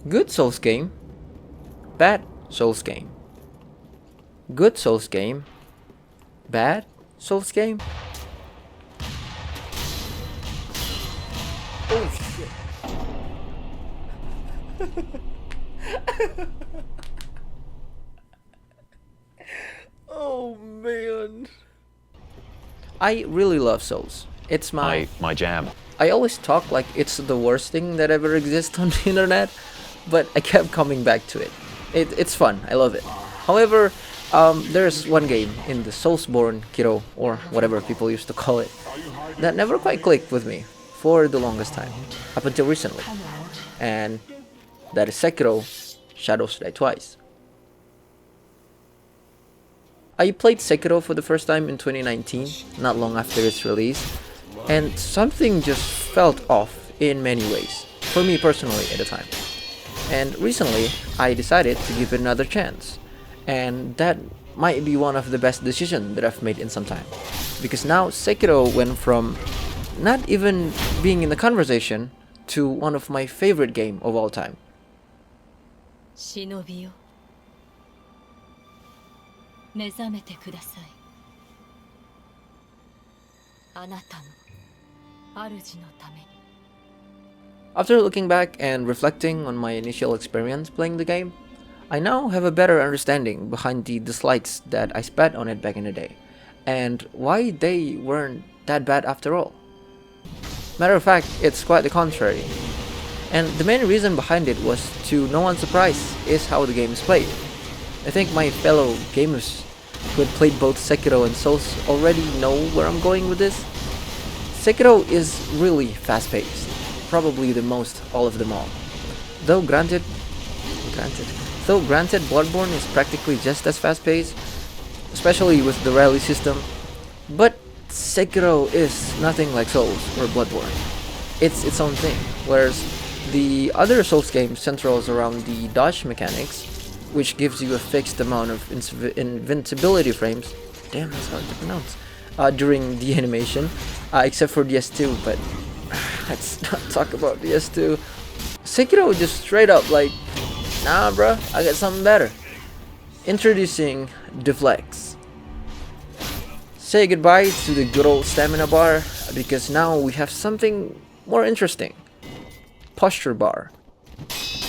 Good Souls game, bad Souls game. Good Souls game, bad Souls game. Oh shit. Oh man. I really love Souls. It's my jam. I always talk like it's the worst thing that ever exists on the internet, but I kept coming back to it. It's fun. I love it. However, there's one game in the Soulsborne Kiro, or whatever people used to call it, that never quite clicked with me for the longest time, up until recently. And that is Sekiro, Shadows Die Twice. I played Sekiro for the first time in 2019, not long after its release, and something just felt off in many ways, for me personally at the time. And recently, I decided to give it another chance, and that might be one of the best decisions that I've made in some time. Because now Sekiro went from not even being in the conversation to one of my favorite game of all time. 忍びよ目覚めてくださいあなたの主のために After looking back and reflecting on my initial experience playing the game, I now have a better understanding behind the dislikes that I spat on it back in the day, and why they weren't that bad after all. Matter of fact, it's quite the contrary. And the main reason behind it was, to no one's surprise, is how the game is played. I think my fellow gamers who had played both Sekiro and Souls already know where I'm going with this. Sekiro is really fast-paced, probably the most all of them all. Though granted, Bloodborne is practically just as fast-paced, especially with the rally system, but Sekiro is nothing like Souls or Bloodborne. It's its own thing, whereas the other Souls games centers around the dodge mechanics, which gives you a fixed amount of invincibility frames. Damn, that's hard to pronounce. During the animation, except for the S2, but let's not talk about the S2. Sekiro just straight up like, nah bruh, I got something better. Introducing Deflex. Say goodbye to the good old stamina bar, because now we have something more interesting. Posture bar.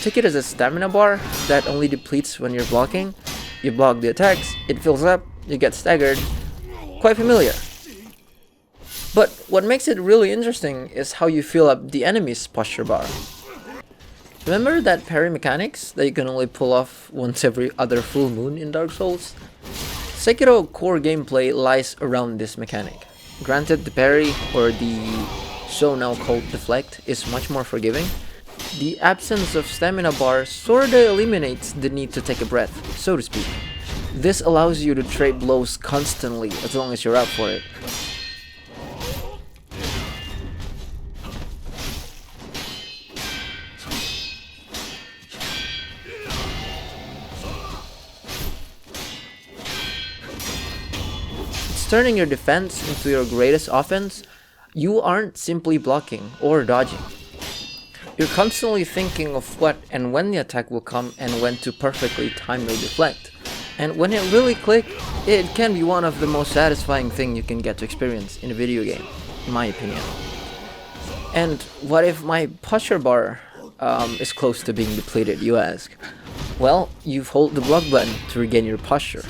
Take it as a stamina bar that only depletes when you're blocking. You block the attacks, it fills up, you get staggered. Quite familiar. But what makes it really interesting is how you fill up the enemy's posture bar. Remember that parry mechanics that you can only pull off once every other full moon in Dark Souls? Sekiro core gameplay lies around this mechanic. Granted, the parry, or the so now called deflect, is much more forgiving. The absence of stamina bar sorta eliminates the need to take a breath, so to speak. This allows you to trade blows constantly as long as you're up for it. It's turning your defense into your greatest offense. You aren't simply blocking or dodging. You're constantly thinking of what and when the attack will come and when to perfectly time your deflect. And when it really clicks, it can be one of the most satisfying things you can get to experience in a video game, in my opinion. And what if my posture bar is close to being depleted, you ask? Well, you hold the block button to regain your posture.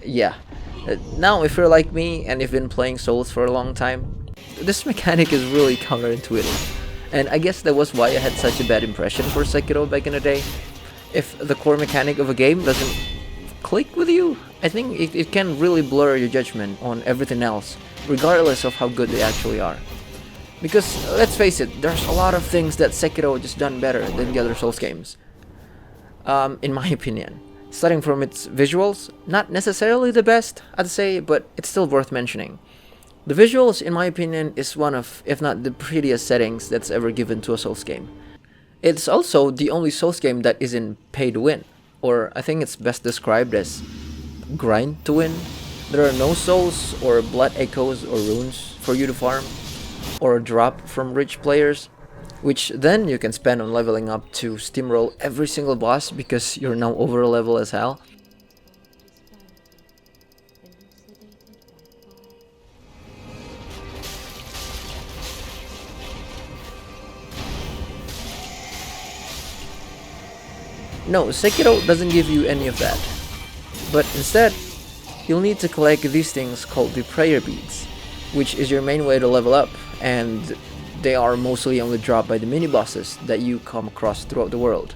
Yeah. Now, if you're like me and you've been playing Souls for a long time, this mechanic is really counterintuitive. And I guess that was why I had such a bad impression for Sekiro back in the day. If the core mechanic of a game doesn't click with you, I think it can really blur your judgment on everything else, regardless of how good they actually are. Because, let's face it, there's a lot of things that Sekiro just done better than the other Souls games. In my opinion. Starting from its visuals, not necessarily the best, I'd say, but it's still worth mentioning. The visuals, in my opinion, is one of, if not the prettiest settings that's ever given to a Souls game. It's also the only Souls game that isn't pay to win, or I think it's best described as grind to win. There are no souls or blood echoes or runes for you to farm, or drop from rich players. which then you can spend on leveling up to steamroll every single boss because you're now over level as hell. No, Sekiro doesn't give you any of that, but instead, you'll need to collect these things called the prayer beads, which is your main way to level up, and they are mostly only dropped by the mini-bosses that you come across throughout the world.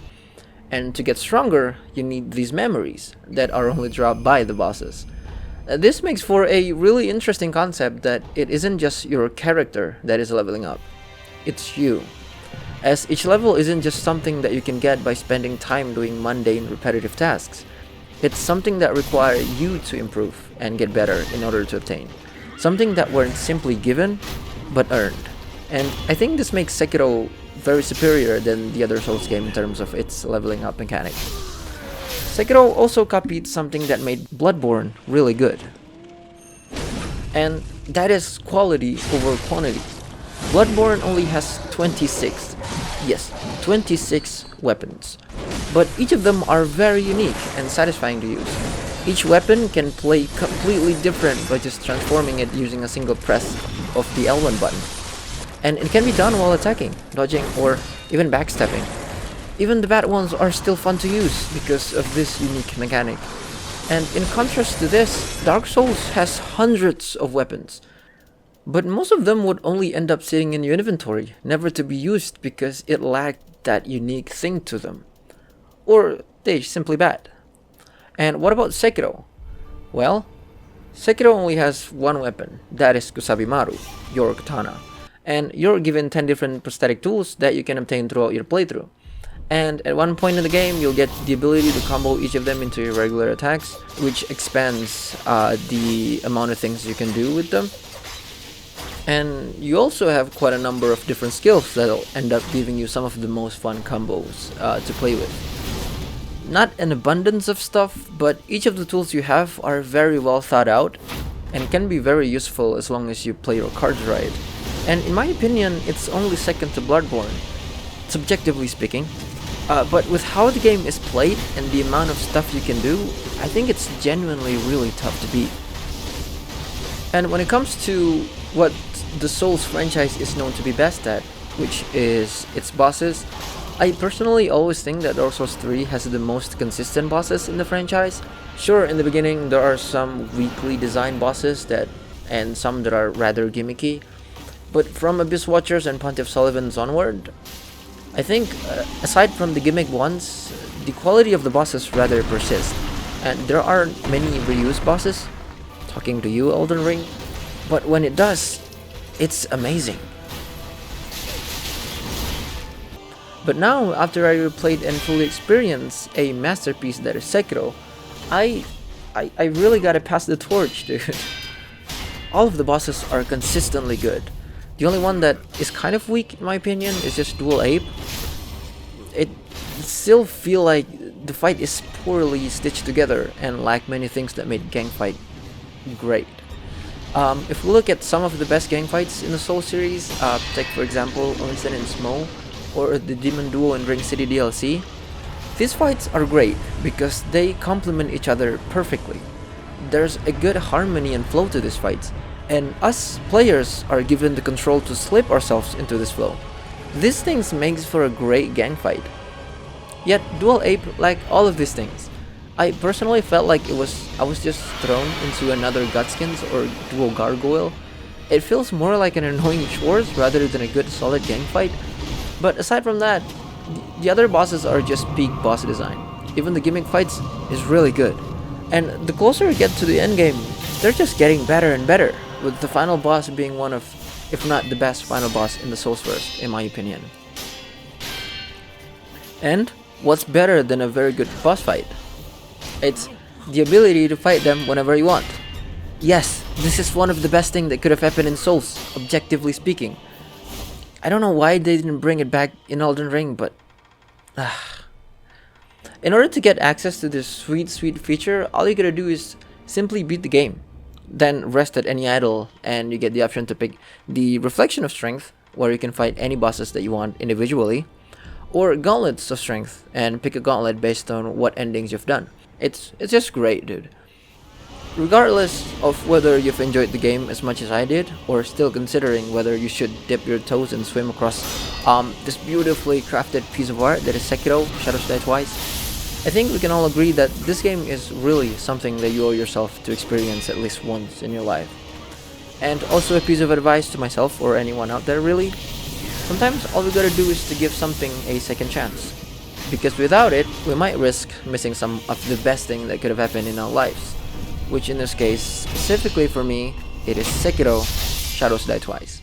And to get stronger, you need these memories that are only dropped by the bosses. This makes for a really interesting concept that it isn't just your character that is leveling up, it's you. As each level isn't just something that you can get by spending time doing mundane repetitive tasks. It's something that requires you to improve and get better in order to obtain. Something that weren't simply given, but earned. And I think this makes Sekiro very superior than the other Souls game in terms of its leveling up mechanic. Sekiro also copied something that made Bloodborne really good. And that is quality over quantity. Bloodborne only has 26, yes, 26 weapons. But each of them are very unique and satisfying to use. Each weapon can play completely different by just transforming it using a single press of the L1 button. And it can be done while attacking, dodging, or even backstepping. Even the bad ones are still fun to use because of this unique mechanic. And in contrast to this, Dark Souls has hundreds of weapons. But most of them would only end up sitting in your inventory, never to be used because it lacked that unique thing to them. Or they're simply bad. And what about Sekiro? Well, Sekiro only has one weapon, that is Kusabimaru, your katana. And you're given 10 different prosthetic tools that you can obtain throughout your playthrough. And at one point in the game, you'll get the ability to combo each of them into your regular attacks, which expands the amount of things you can do with them. And you also have quite a number of different skills that'll end up giving you some of the most fun combos to play with. Not an abundance of stuff, but each of the tools you have are very well thought out and can be very useful as long as you play your cards right. And in my opinion, it's only second to Bloodborne, subjectively speaking. But with how the game is played and the amount of stuff you can do, I think it's genuinely really tough to beat. And when it comes to what the Souls franchise is known to be best at, which is its bosses, I personally always think that Dark Souls 3 has the most consistent bosses in the franchise. Sure, in the beginning there are some weakly designed bosses and some that are rather gimmicky, but from Abyss Watchers and Pontiff Sullivan's onward, I think, aside from the gimmick ones, the quality of the bosses rather persist. And there are many reused bosses, talking to you Elden Ring, but when it does, it's amazing. But now, after I replayed and fully experienced a masterpiece that is Sekiro, I really gotta pass the torch, dude. All of the bosses are consistently good. The only one that is kind of weak, in my opinion, is just Dual Ape. It still feel like the fight is poorly stitched together and lack many things that made gang fight great. If we look at some of the best gang fights in the Soul series, take for example Onsen and Smo, or the Demon Duo in Ring City DLC, these fights are great because they complement each other perfectly. There's a good harmony and flow to these fights, and us players are given the control to slip ourselves into this flow. These things makes for a great gang fight. Yet Dual Ape lacked all of these things. I personally felt like I was just thrown into another Gutskins or Dual Gargoyle. It feels more like an annoying chores rather than a good solid gang fight. But aside from that, the other bosses are just peak boss design. Even the gimmick fights is really good. And the closer you get to the end game, they're just getting better and better, with the final boss being one of, if not the best final boss in the Soulsverse, in my opinion. And what's better than a very good boss fight? It's the ability to fight them whenever you want. Yes, this is one of the best things that could have happened in Souls, objectively speaking. I don't know why they didn't bring it back in Elden Ring, but... In order to get access to this sweet feature, all you gotta do is simply beat the game. Then rest at any idol, and you get the option to pick the Reflection of Strength, where you can fight any bosses that you want individually, or Gauntlets of Strength and pick a gauntlet based on what endings you've done. It's just great, dude. Regardless of whether you've enjoyed the game as much as I did, or still considering whether you should dip your toes and swim across this beautifully crafted piece of art that is Sekiro, Shadows Die Twice, I think we can all agree that this game is really something that you owe yourself to experience at least once in your life. And also a piece of advice to myself or anyone out there really, sometimes all we gotta do is to give something a second chance. Because without it, we might risk missing some of the best thing that could have happened in our lives. Which in this case, specifically for me, it is Sekiro Shadows Die Twice.